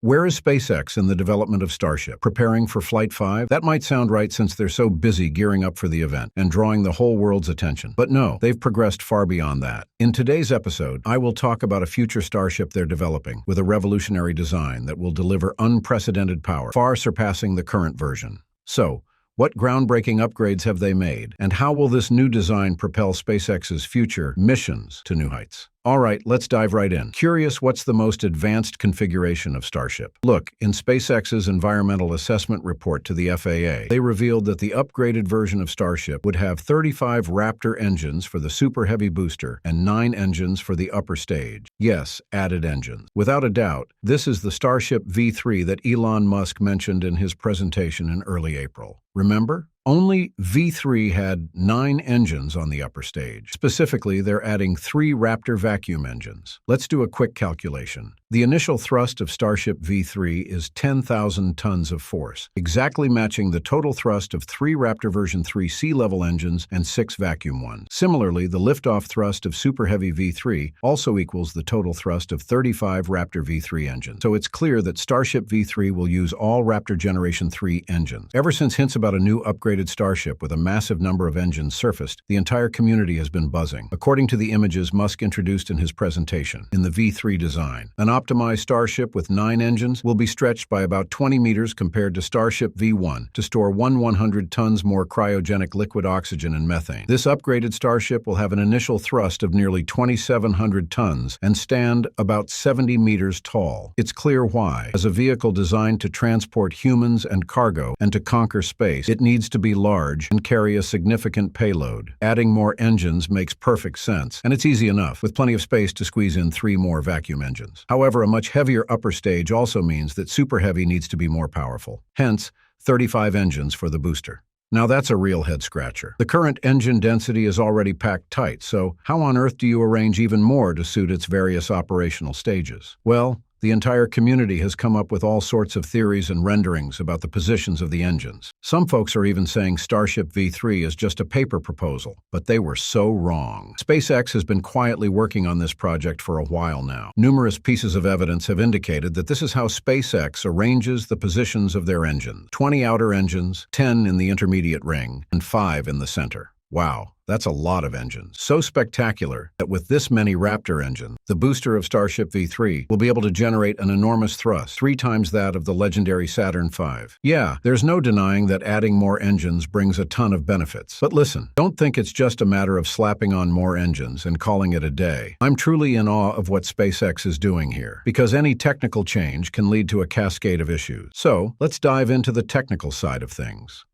Where is SpaceX in the development of Starship? Preparing for Flight 5? That might sound right since they're so busy gearing up for the event and drawing the whole world's attention. But no, they've progressed far beyond that. In today's episode, I will talk about a future Starship they're developing with a revolutionary design that will deliver unprecedented power, far surpassing the current version. So, what groundbreaking upgrades have they made, and how will this new design propel SpaceX's future missions to new heights? All right, let's dive right in. Curious what's the most advanced configuration of Starship? Look, in SpaceX's environmental assessment report to the FAA, they revealed that the upgraded version of Starship would have 35 Raptor engines for the Super Heavy booster and 9 engines for the upper stage. Yes, added engines. Without a doubt, this is the Starship V3 that Elon Musk mentioned in his presentation in early April. Remember? Only V3 had 9 engines on the upper stage. Specifically, they're adding 3 Raptor vacuum engines. Let's do a quick calculation. The initial thrust of Starship V3 is 10,000 tons of force, exactly matching the total thrust of 3 Raptor version 3 sea-level engines and 6 vacuum ones. Similarly, the liftoff thrust of Super Heavy V3 also equals the total thrust of 35 Raptor V3 engines. So it's clear that Starship V3 will use all Raptor Generation 3 engines. Ever since hints about a new upgraded Starship with a massive number of engines surfaced, the entire community has been buzzing. According to the images Musk introduced in his presentation, in the V3 design, an optimized Starship with 9 engines will be stretched by about 20 meters compared to Starship V1 to store 100 tons more cryogenic liquid oxygen and methane. This upgraded Starship will have an initial thrust of nearly 2,700 tons and stand about 70 meters tall. It's clear why. As a vehicle designed to transport humans and cargo and to conquer space, it needs to be large and carry a significant payload. Adding more engines makes perfect sense, and it's easy enough, with plenty of space to squeeze in 3 more vacuum engines. However, a much heavier upper stage also means that Super Heavy needs to be more powerful. Hence, 35 engines for the booster. Now that's a real head-scratcher. The current engine density is already packed tight, so how on earth do you arrange even more to suit its various operational stages? Well, the entire community has come up with all sorts of theories and renderings about the positions of the engines. Some folks are even saying Starship V3 is just a paper proposal, but they were so wrong. SpaceX has been quietly working on this project for a while now. Numerous pieces of evidence have indicated that this is how SpaceX arranges the positions of their engines. 20 outer engines, 10 in the intermediate ring, and 5 in the center. Wow, that's a lot of engines. So spectacular that with this many Raptor engines, the booster of Starship V3 will be able to generate an enormous thrust, 3 times that of the legendary Saturn V. Yeah, there's no denying that adding more engines brings a ton of benefits. But listen, don't think it's just a matter of slapping on more engines and calling it a day. I'm truly in awe of what SpaceX is doing here, because any technical change can lead to a cascade of issues. So, let's dive into the technical side of things.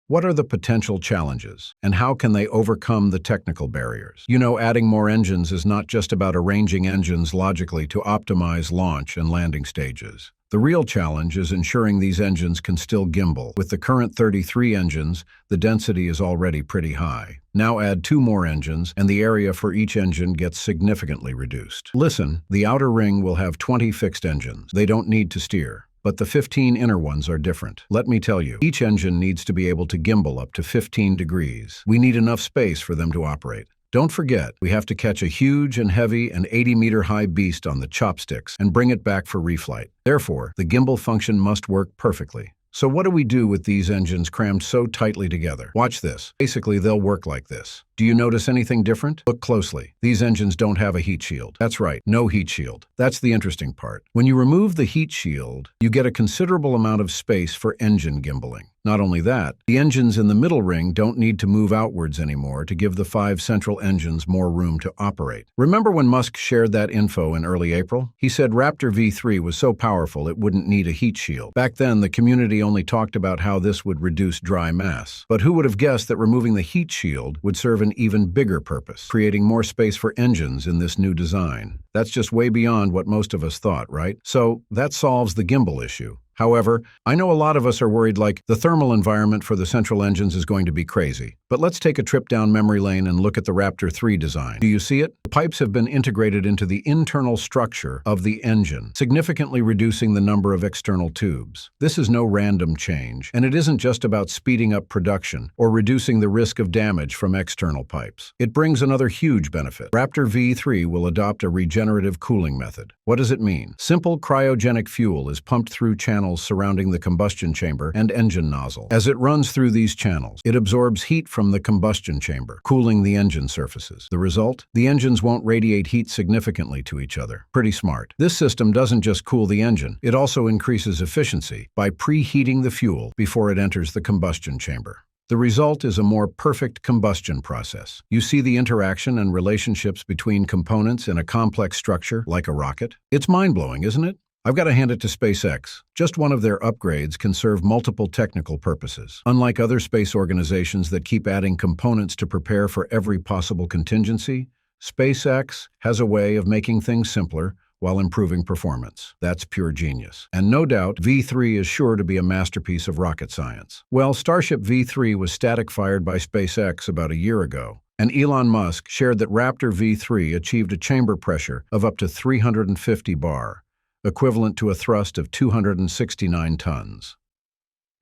What are the potential challenges, and how can they overcome the technical barriers? You know, adding more engines is not just about arranging engines logically to optimize launch and landing stages. The real challenge is ensuring these engines can still gimbal. With the current 33 engines, the density is already pretty high. Now add 2 more engines, and the area for each engine gets significantly reduced. Listen, the outer ring will have 20 fixed engines. They don't need to steer. But the 15 inner ones are different. Let me tell you, each engine needs to be able to gimbal up to 15 degrees. We need enough space for them to operate. Don't forget, we have to catch a huge and heavy and 80-meter-high beast on the chopsticks and bring it back for reflight. Therefore, the gimbal function must work perfectly. So what do we do with these engines crammed so tightly together? Watch this. Basically, they'll work like this. Do you notice anything different? Look closely. These engines don't have a heat shield. That's right, no heat shield. That's the interesting part. When you remove the heat shield, you get a considerable amount of space for engine gimbaling. Not only that, the engines in the middle ring don't need to move outwards anymore to give the 5 central engines more room to operate. Remember when Musk shared that info in early April? He said Raptor V3 was so powerful it wouldn't need a heat shield. Back then, the community only talked about how this would reduce dry mass. But who would have guessed that removing the heat shield would serve an even bigger purpose, creating more space for engines in this new design? That's just way beyond what most of us thought, right? So that solves the gimbal issue. However, I know a lot of us are worried like the thermal environment for the central engines is going to be crazy. But let's take a trip down memory lane and look at the Raptor 3 design. Do you see it? The pipes have been integrated into the internal structure of the engine, significantly reducing the number of external tubes. This is no random change, and it isn't just about speeding up production or reducing the risk of damage from external pipes. It brings another huge benefit. Raptor V3 will adopt a regenerative cooling method. What does it mean? Simple cryogenic fuel is pumped through channels surrounding the combustion chamber and engine nozzle. As it runs through these channels, it absorbs heat from the combustion chamber, cooling the engine surfaces. The result? The engines won't radiate heat significantly to each other. Pretty smart. This system doesn't just cool the engine, it also increases efficiency by preheating the fuel before it enters the combustion chamber. The result is a more perfect combustion process. You see the interaction and relationships between components in a complex structure like a rocket? It's mind-blowing, isn't it? I've got to hand it to SpaceX. Just one of their upgrades can serve multiple technical purposes. Unlike other space organizations that keep adding components to prepare for every possible contingency, SpaceX has a way of making things simpler while improving performance. That's pure genius. And no doubt, V3 is sure to be a masterpiece of rocket science. Well, Starship V3 was static fired by SpaceX about a year ago, and Elon Musk shared that Raptor V3 achieved a chamber pressure of up to 350 bar, equivalent to a thrust of 269 tons.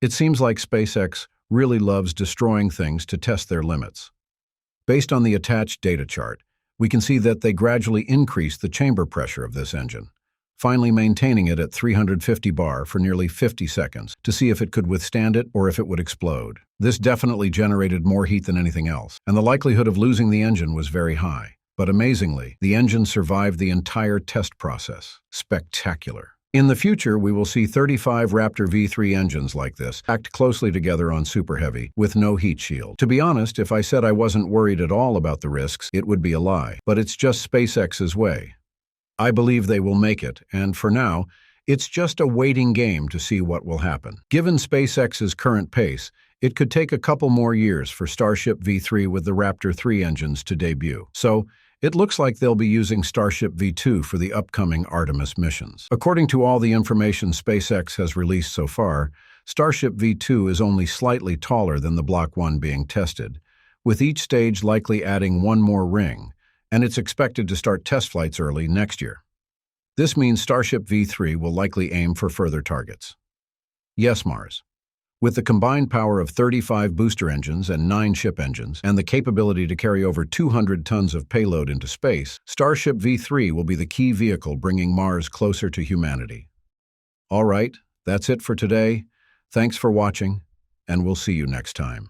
It seems like SpaceX really loves destroying things to test their limits. Based on the attached data chart, we can see that they gradually increased the chamber pressure of this engine, finally maintaining it at 350 bar for nearly 50 seconds to see if it could withstand it or if it would explode. This definitely generated more heat than anything else, and the likelihood of losing the engine was very high. But amazingly, the engine survived the entire test process. Spectacular. In the future, we will see 35 Raptor V3 engines like this, packed closely together on Super Heavy, with no heat shield. To be honest, if I said I wasn't worried at all about the risks, it would be a lie. But it's just SpaceX's way. I believe they will make it, and for now, it's just a waiting game to see what will happen. Given SpaceX's current pace, it could take a couple more years for Starship V3 with the Raptor 3 engines to debut. So, it looks like they'll be using Starship V2 for the upcoming Artemis missions. According to all the information SpaceX has released so far, Starship V2 is only slightly taller than the Block 1 being tested, with each stage likely adding one more ring, and it's expected to start test flights early next year. This means Starship V3 will likely aim for further targets. Yes, Mars. With the combined power of 35 booster engines and 9 ship engines, and the capability to carry over 200 tons of payload into space, Starship V3 will be the key vehicle bringing Mars closer to humanity. All right, that's it for today. Thanks for watching, and we'll see you next time.